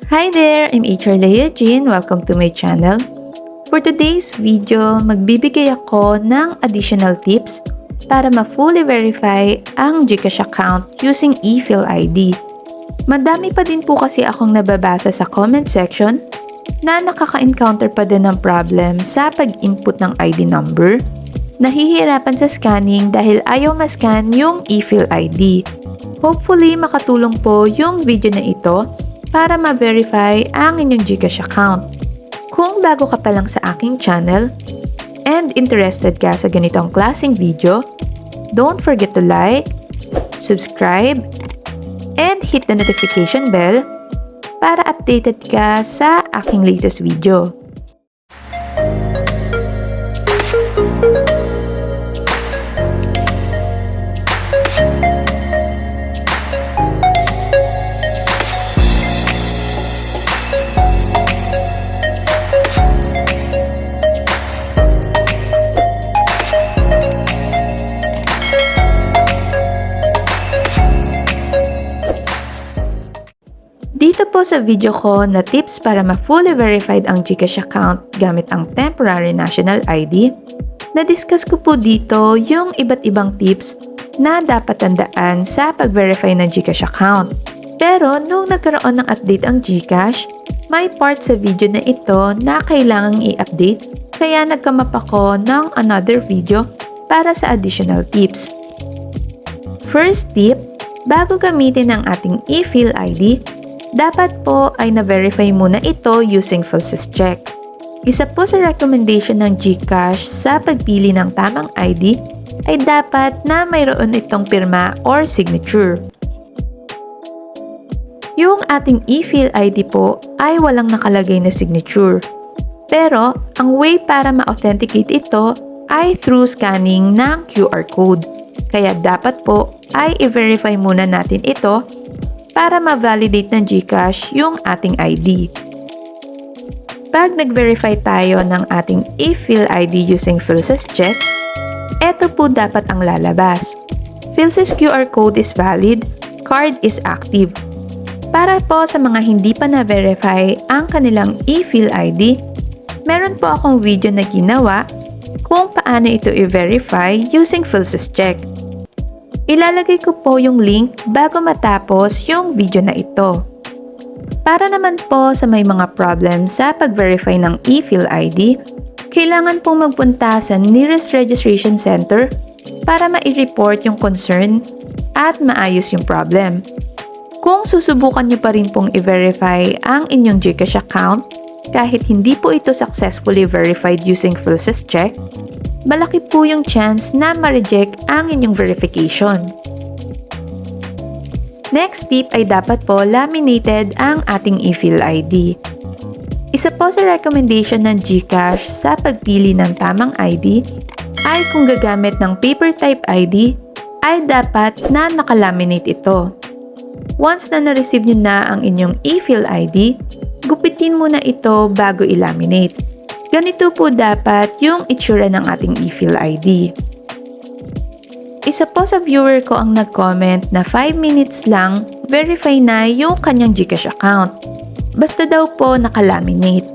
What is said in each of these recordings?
Hi there! I'm HR Leia Jean. Welcome to my channel. For today's video, magbibigay ako ng additional tips para ma-fully verify ang GCash account using eFill ID. Madami pa din po kasi akong nababasa sa comment section na nakaka-encounter pa din ng problem sa pag-input ng ID number. Nahihirapan sa scanning dahil ayaw ma-scan yung eFill ID. Hopefully, makatulong po yung video na ito para ma-verify ang inyong GCash account. Kung bago ka pa lang sa aking channel and interested ka sa ganitong klaseng video, don't forget to like, subscribe, and hit the notification bell para updated ka sa aking latest video. Dito po sa video ko na tips para ma-fully verified ang GCash account gamit ang temporary national ID, na-discuss ko po dito yung iba't ibang tips na dapat tandaan sa pag-verify ng GCash account. Pero nung nagkaroon ng update ang GCash, may part sa video na ito na kailangang i-update, kaya nagkamap ako ng another video para sa additional tips. First tip, bago gamitin ang ating eFill ID, dapat po ay na-verify muna ito using PhilSysCheck. Isa po sa recommendation ng GCash sa pagpili ng tamang ID ay dapat na mayroon itong pirma or signature. Yung ating eFill ID po ay walang nakalagay na signature. Pero ang way para ma-authenticate ito ay through scanning ng QR code. Kaya dapat po ay i-verify muna natin ito para ma-validate ng GCash yung ating ID. Pag nag-verify tayo ng ating eFill ID using PhilSysCheck, eto po dapat ang lalabas. PhilSys QR code is valid, card is active. Para po sa mga hindi pa na-verify ang kanilang eFill ID, meron po akong video na ginawa kung paano ito i-verify using PhilSysCheck. Ilalagay ko po yung link bago matapos yung video na ito. Para naman po sa may mga problem sa pag-verify ng eFill ID, kailangan pong magpunta sa nearest registration center para ma-report yung concern at maayos yung problem. Kung susubukan nyo pa rin pong i-verify ang inyong GCash account kahit hindi po ito successfully verified using PhilSysCheck, malaki po yung chance na ma-reject ang inyong verification. Next tip ay dapat po laminated ang ating eFill ID. Isa po sa recommendation ng GCash sa pagpili ng tamang ID ay kung gagamit ng paper type ID ay dapat na nakalaminate ito. Once na na-receive nyo na ang inyong eFill ID, gupitin muna ito bago i-laminate. Ganito po dapat yung itsura ng ating eFill ID. Isa po sa viewer ko ang nag-comment na 5 minutes lang verify na yung kanyang GCash account. Basta daw po nakalaminate.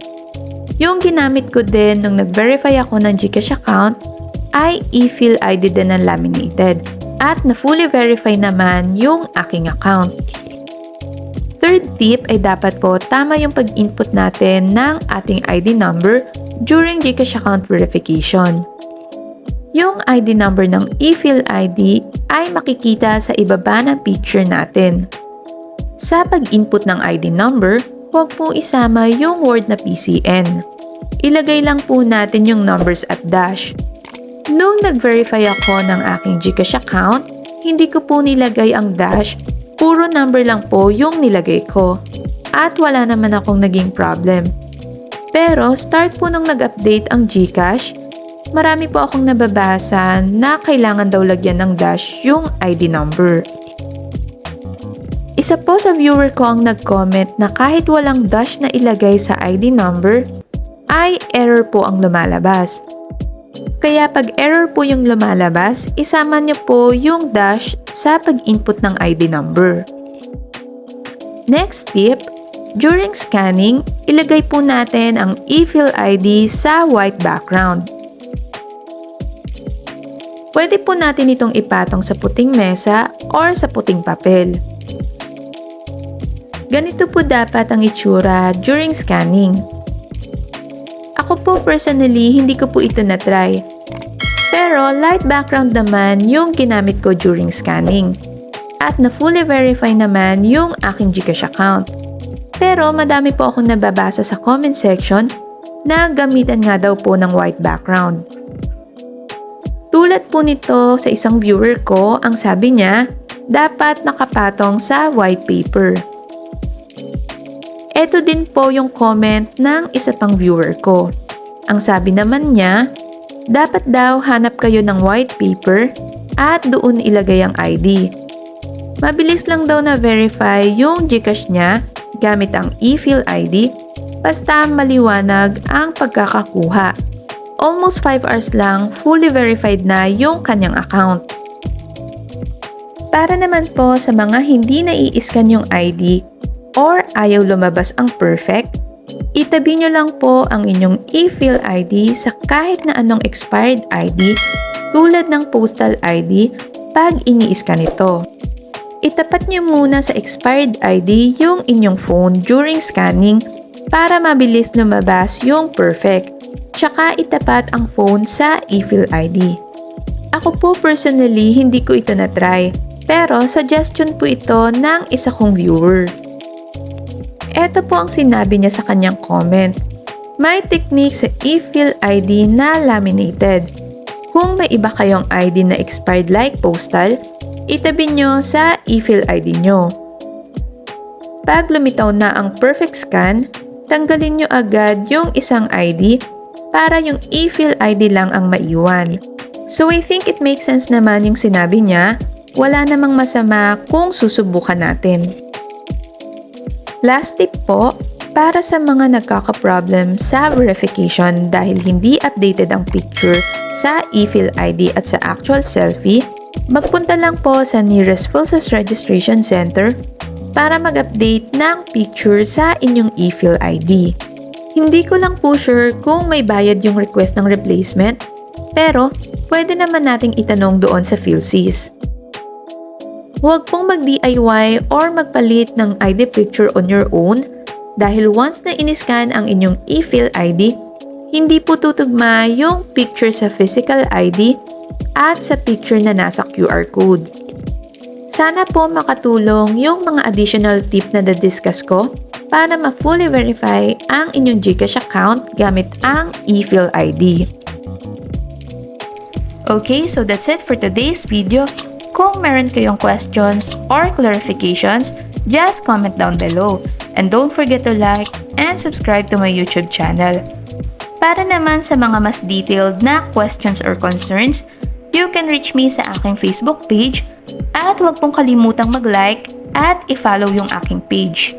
Yung ginamit ko din nung nag-verify ako ng GCash account ay eFill ID din na laminated at na fully verify naman yung aking account. Third tip ay dapat po tama yung pag-input natin ng ating ID number during GCash account verification. Yung ID number ng eFill ID ay makikita sa ibaba ng picture natin. Sa pag-input ng ID number, huwag po isama yung word na PCN. Ilagay lang po natin yung numbers at dash. Nung nag-verify ako ng aking GCash account, hindi ko po nilagay ang dash, puro number lang po yung nilagay ko. At wala naman akong naging problem. Pero start po nung nag-update ang GCash, marami po akong nababasa na kailangan daw lagyan ng dash yung ID number. Isa po sa viewer ko ang nag-comment na kahit walang dash na ilagay sa ID number, ay error po ang lumalabas. Kaya pag error po yung lumalabas, isama niyo po yung dash sa pag-input ng ID number. Next tip, During scanning, ilagay po natin ang eFill ID sa white background. Pwede po natin itong ipatong sa puting mesa or sa puting papel. Ganito po dapat ang itsura during scanning. Ako po personally, hindi ko po ito na-try. Pero light background naman yung ginamit ko during scanning. At na fully verify naman yung aking GCash account. Pero madami po akong nababasa sa comment section na gamitan nga daw po ng white background. Tulad po nito sa isang viewer ko, ang sabi niya, dapat nakapatong sa white paper. Ito din po yung comment ng isa pang viewer ko. Ang sabi naman niya, dapat daw hanap kayo ng white paper at doon ilagay ang ID. Mabilis lang daw na verify yung GCash niya gamit ang eFill ID basta maliwanag ang pagkakakuha. Almost 5 hours lang fully verified na yung kanyang account. Para naman po sa mga hindi nai-scan yung ID or ayaw lumabas ang perfect, itabi nyo lang po ang inyong eFill ID sa kahit na anong expired ID tulad ng postal ID pag ini-scan ito. Itapat nyo muna sa expired ID yung inyong phone during scanning para mabilis lumabas yung perfect. Tsaka itapat ang phone sa eFill ID. Ako po personally, hindi ko ito na-try. Pero suggestion po ito ng isa kong viewer. Ito po ang sinabi niya sa kanyang comment. May technique sa eFill ID na laminated. Kung may iba kayong ID na expired like postal, itabi nyo sa eFill ID nyo. Pag lumitaw na ang perfect scan, tanggalin nyo agad yung isang ID para yung eFill ID lang ang maiwan. So I think it makes sense naman yung sinabi niya, wala namang masama kung susubukan natin. Last tip po, para sa mga nagkaka-problem sa verification dahil hindi updated ang picture sa eFill ID at sa actual selfie, magpunta lang po sa nearest PhilSys Registration Center para mag-update ng picture sa inyong eFill ID. Hindi ko lang po sure kung may bayad yung request ng replacement, pero pwede naman nating itanong doon sa PhilSys. Huwag pong mag-DIY or magpalit ng ID picture on your own dahil once na iniscan ang inyong eFill ID, hindi po tutugma yung picture sa physical ID at sa picture na nasa QR code. Sana po makatulong yung mga additional tip na na-discuss ko para ma-fully verify ang inyong GCash account gamit ang eFill ID. Okay, so that's it for today's video. Kung meron kayong questions or clarifications, just comment down below. And don't forget to like and subscribe to my YouTube channel. Para naman sa mga mas detailed na questions or concerns, you can reach me sa aking Facebook page at huwag pong kalimutang mag-like at i-follow yung aking page.